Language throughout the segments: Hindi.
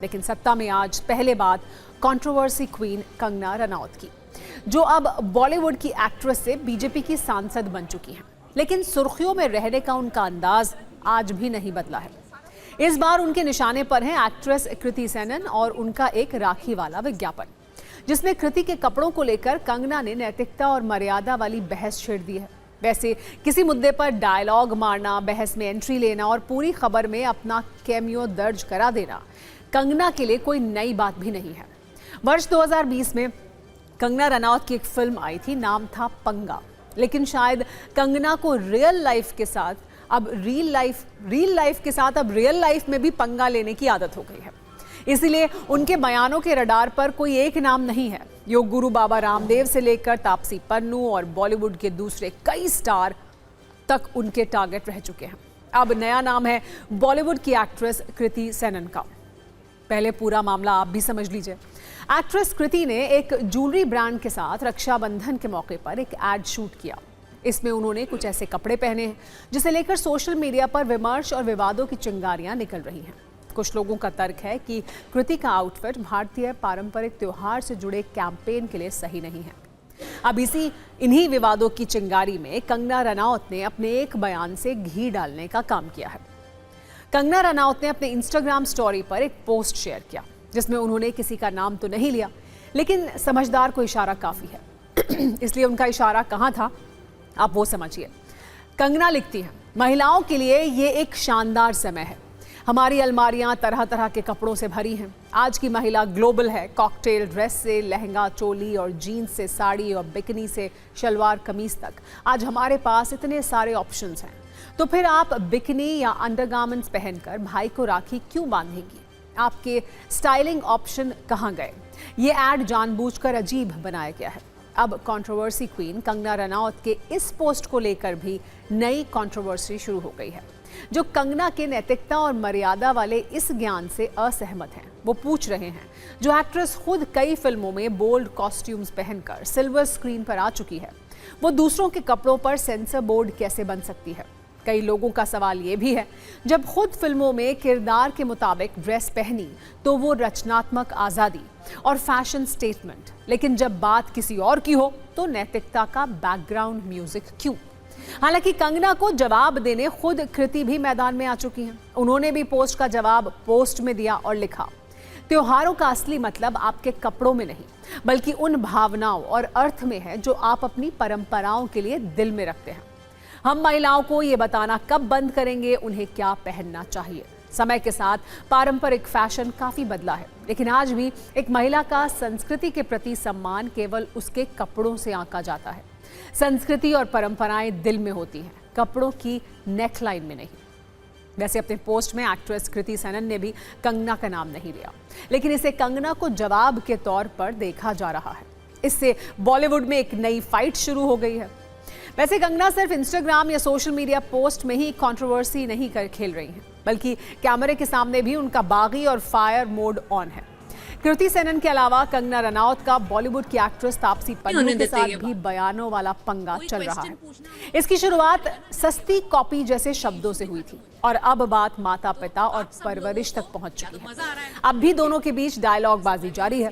लेकिन सत्ता में आज पहले बात कंट्रोवर्सी क्वीन कंगना रनौत की, जो अब बॉलीवुड की एक्ट्रेस से बीजेपी की सांसद बन चुकी हैं। लेकिन सुर्खियों में रहने का उनका अंदाज आज भी नहीं बदला है। इस बार उनके निशाने पर हैं एक्ट्रेस कृति सेनन और उनका एक राखी वाला विज्ञापन, जिसमें कृति के कपड़ों को लेकर कंगना ने नैतिकता और मर्यादा वाली बहस छेड़ दी है। वैसे किसी मुद्दे पर डायलॉग मारना, बहस में एंट्री लेना और पूरी खबर में अपना कैमियो दर्ज करा देना कंगना के लिए कोई नई बात भी नहीं है। वर्ष 2020 में कंगना रनौत की एक फिल्म आई थी, नाम था पंगा। लेकिन शायद कंगना को रियल लाइफ के साथ अब रियल लाइफ में भी पंगा लेने की आदत हो गई है। इसीलिए उनके बयानों के रडार पर कोई एक नाम नहीं है। योग गुरु बाबा रामदेव से लेकर तापसी पन्नू और बॉलीवुड के दूसरे कई स्टार तक उनके टारगेट रह चुके हैं। अब नया नाम है बॉलीवुड की एक्ट्रेस कृति सेनन का। पहले पूरा मामला आप भी समझ लीजिए। एक्ट्रेस कृति ने एक ज्वेलरी ब्रांड के साथ रक्षाबंधन के मौके पर एक एड शूट किया। इसमें उन्होंने कुछ ऐसे कपड़े पहने हैं जिसे लेकर सोशल मीडिया पर विमर्श और विवादों की चिंगारियां निकल रही हैं। कुछ लोगों का तर्क है कि कृति का आउटफिट भारतीय पारंपरिक त्योहार से जुड़े कैंपेन के लिए सही नहीं है। अब इन्हीं विवादों की चिंगारी में कंगना रनौत ने अपने एक बयान से घी डालने का काम किया है। कंगना रनौत ने अपने इंस्टाग्राम स्टोरी पर एक पोस्ट शेयर किया, जिसमें उन्होंने किसी का नाम तो नहीं लिया, लेकिन समझदार को इशारा काफी है। इसलिए उनका इशारा कहाँ था, आप वो समझिए। कंगना लिखती हैं, महिलाओं के लिए ये एक शानदार समय है। हमारी अलमारियां तरह तरह के कपड़ों से भरी हैं। आज की महिला ग्लोबल है। कॉकटेल ड्रेस से लहंगा चोली और जीन्स से साड़ी और बिकनी से शलवार कमीज तक आज हमारे पास इतने सारे ऑप्शंस हैं। तो फिर आप बिकनी या अंडरगारमेंट्स पहनकर भाई को राखी क्यों बांधेंगी? आपके स्टाइलिंग ऑप्शन कहाँ गए? ये ऐड जानबूझकर अजीब बनाया गया है। अब कंट्रोवर्सी क्वीन कंगना रनौत के इस पोस्ट को लेकर भी नई कंट्रोवर्सी शुरू हो गई है, जो कंगना के नैतिकता और मर्यादा वाले इस ज्ञान से असहमत हैं। वो पूछ रहे हैं, जो एक्ट्रेस खुद कई फिल्मों में बोल्ड कॉस्ट्यूम्स पहनकर सिल्वर स्क्रीन पर आ चुकी है, वो दूसरों के कपड़ों पर सेंसर बोर्ड कैसे बन सकती है? कई लोगों का सवाल ये भी है, जब खुद फिल्मों में किरदार के मुताबिक ड्रेस पहनी तो वो रचनात्मक आज़ादी और फैशन स्टेटमेंट, लेकिन जब बात किसी और की हो तो नैतिकता का बैकग्राउंड म्यूजिक क्यों? हालांकि कंगना को जवाब देने खुद कृति भी मैदान में आ चुकी हैं। उन्होंने भी पोस्ट का जवाब पोस्ट में दिया और लिखा, त्योहारों का असली मतलब आपके कपड़ों में नहीं, बल्कि उन भावनाओं और अर्थ में है जो आप अपनी परंपराओं के लिए दिल में रखते हैं। हम महिलाओं को ये बताना कब बंद करेंगे उन्हें क्या पहनना चाहिए। समय के साथ पारंपरिक फैशन काफी बदला है, लेकिन आज भी एक महिला का संस्कृति के प्रति सम्मान केवल उसके कपड़ों से आंका जाता है। संस्कृति और परंपराएं दिल में होती हैं, कपड़ों की नेकलाइन में नहीं। वैसे अपने पोस्ट में एक्ट्रेस कृति सेनन ने भी कंगना का नाम नहीं लिया, लेकिन इसे कंगना को जवाब के तौर पर देखा जा रहा है। इससे बॉलीवुड में एक नई फाइट शुरू हो गई है। वैसे कंगना सिर्फ इंस्टाग्राम या सोशल मीडिया पोस्ट में ही कंट्रोवर्सी नहीं खेल रही हैं, बल्कि कैमरे के सामने भी उनका बागी और फायर मोड ऑन है। कृति सेनन के अलावा कंगना रनौत का बॉलीवुड की एक्ट्रेस तापसी पन्नू के साथ भी बयानों वाला पंगा चल रहा है। इसकी शुरुआत सस्ती कॉपी जैसे शब्दों से हुई थी और अब बात माता पिता और परवरिश तक पहुंच चुकी है। अब भी दोनों के बीच डायलॉग बाजी जारी है।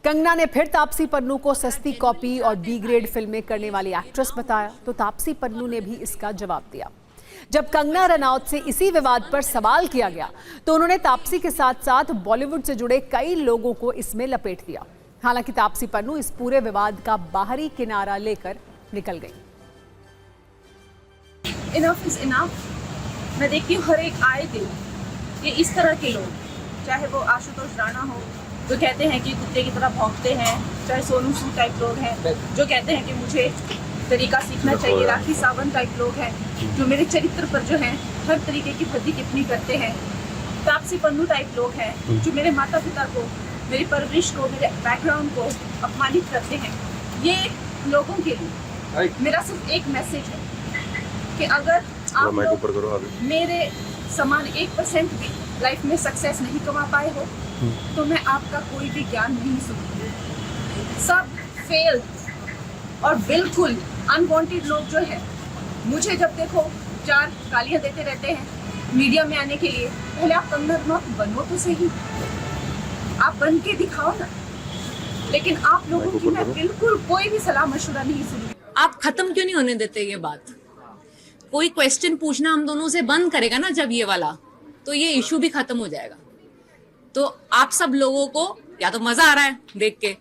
कंगना ने फिर तापसी पन्नू को सस्ती कॉपी और बी ग्रेड फिल्में करने वाली एक्ट्रेस बताया, तो तापसी पन्नू ने भी इसका जवाब दिया। जब कंगना रनौत से इसी विवाद पर सवाल किया गया तो उन्होंने तापसी के साथ साथ बॉलीवुड से जुड़े कई लोगों को इसमें लपेट दिया। हालांकि तापसी पन्नू इस पूरे विवाद का बाहरी किनारा लेकर निकल गई। Enough is enough. मैं देखती हूँ हर एक आए दिन ये इस तरह के लोग, चाहे वो आशुतोष राणा हो जो कहते हैं कि कुत्ते की तरह भौंकते हैं, चाहे सोनू सूद टाइप लोग हैं जो कहते हैं कि मुझे तरीका सीखना चाहिए, राखी सावंत टाइप लोग हैं जो मेरे चरित्र पर जो है हर तरीके की भद्दी टिप्पणी करते हैं, तापसी पन्नू टाइप लोग हैं जो मेरे माता पिता को, मेरी परवरिश को, मेरे बैकग्राउंड को अपमानित करते हैं। ये लोगों के लिए मेरा सिर्फ एक मैसेज है कि अगर आप लोग मेरे समान 1% भी लाइफ में सक्सेस नहीं कमा पाए हो तो मैं आपका कोई भी ज्ञान नहीं सुनूंगी। सब फेल और बिल्कुल अनवांटेड लोग जो है, मुझे जब देखो 4 गालियां देते रहते हैं मीडिया में आने के लिए, पहले आप कंगना रनौत बनो तो सही। बन के दिखाओ ना। लेकिन आप लोगों की मैं बिल्कुल कोई भी सलाह मशवरा नहीं सुनूंगी। आप खत्म क्यों नहीं होने देते ये बात? कोई क्वेश्चन पूछना हम दोनों से बंद करेगा ना जब ये वाला, तो ये इशू भी खत्म हो जाएगा। तो आप सब लोगों को या तो मजा आ रहा है देख के,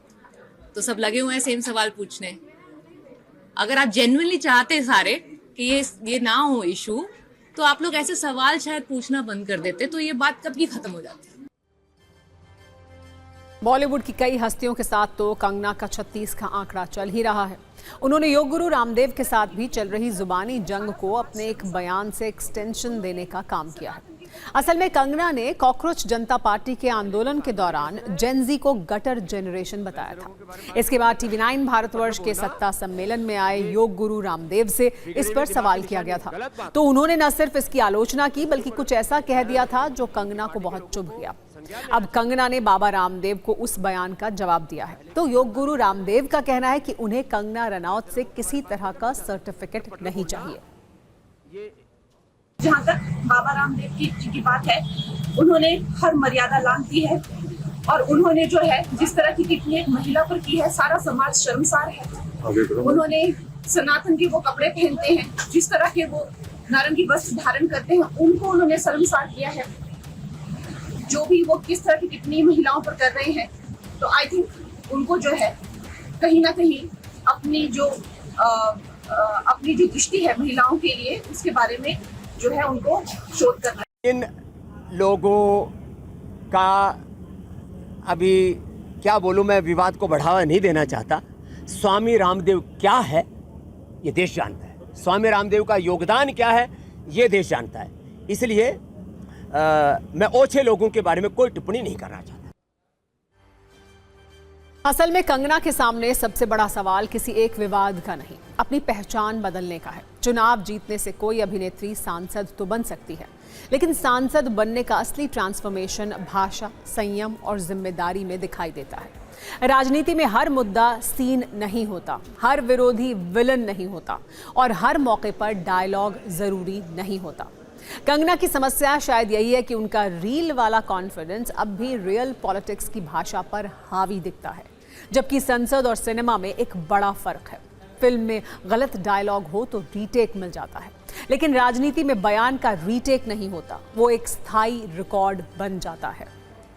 तो सब लगे हुए हैं सेम सवाल पूछने। अगर आप जेन्युइनली चाहते सारे कि ये ना हो इशू, तो आप लोग ऐसे सवाल शायद पूछना बंद कर देते, तो ये बात कब की खत्म हो जाती। बॉलीवुड की कई हस्तियों के साथ तो कंगना का 36 का आंकड़ा चल ही रहा है। उन्होंने योग गुरु रामदेव के साथ भी चल रही जुबानी जंग को अपने एक बयान से एक्सटेंशन देने का काम किया है। असल में कंगना ने कॉकरोच जनता पार्टी के आंदोलन के दौरान जेनजी को गटर जनरेशन बताया था। इसके बाद टीवी9 भारतवर्ष के सत्ता सम्मेलन में आए योग गुरु रामदेव से इस पर सवाल किया गया था, तो उन्होंने न सिर्फ इसकी आलोचना की बल्कि कुछ ऐसा कह दिया था जो कंगना को बहुत चुभ गया। अब कंगना ने बाबा रामदेव को उस बयान का जवाब दिया है। तो योग गुरु रामदेव का कहना है कि उन्हें कंगना रनौत से किसी तरह का सर्टिफिकेट नहीं चाहिए। जहाँ तक बाबा रामदेव की बात है, उन्होंने हर मर्यादा लांघ दी है और उन्होंने जो है जिस तरह की टिप्पणी एक महिला पर की है, सारा समाज शर्मसार है। उन्होंने सनातन के वो कपड़े पहनते हैं, जिस तरह के वो नारंगी वस्त्र धारण करते हैं, उनको उन्होंने शर्मसार किया है। जो भी वो किस तरह की टिप्पणी महिलाओं पर कर रहे हैं, तो आई थिंक उनको जो है कहीं ना कहीं अपनी जो दृष्टि है महिलाओं के लिए, उसके बारे में जो है उनको शोध करना है। इन लोगों का अभी क्या बोलूं, मैं विवाद को बढ़ावा नहीं देना चाहता। स्वामी रामदेव क्या है ये देश जानता है, स्वामी रामदेव का योगदान क्या है ये देश जानता है। इसलिए मैं ओछे लोगों के बारे में कोई टिप्पणी नहीं करना चाहता। असल में कंगना के सामने सबसे बड़ा सवाल किसी एक विवाद का नहीं, अपनी पहचान बदलने का है। चुनाव जीतने से कोई अभिनेत्री सांसद तो बन सकती है, लेकिन सांसद बनने का असली ट्रांसफॉर्मेशन भाषा, संयम और जिम्मेदारी में दिखाई देता है। राजनीति में हर मुद्दा सीन नहीं होता, हर विरोधी विलन नहीं होता और हर मौके पर डायलॉग जरूरी नहीं होता। कंगना की समस्या शायद यही है कि उनका रील वाला कॉन्फिडेंस अब भी रियल पॉलिटिक्स की भाषा पर हावी दिखता है, जबकि संसद और सिनेमा में एक बड़ा फर्क है। फिल्म में गलत डायलॉग हो तो रीटेक मिल जाता है, लेकिन राजनीति में बयान का रीटेक नहीं होता, वो एक स्थायी रिकॉर्ड बन जाता है।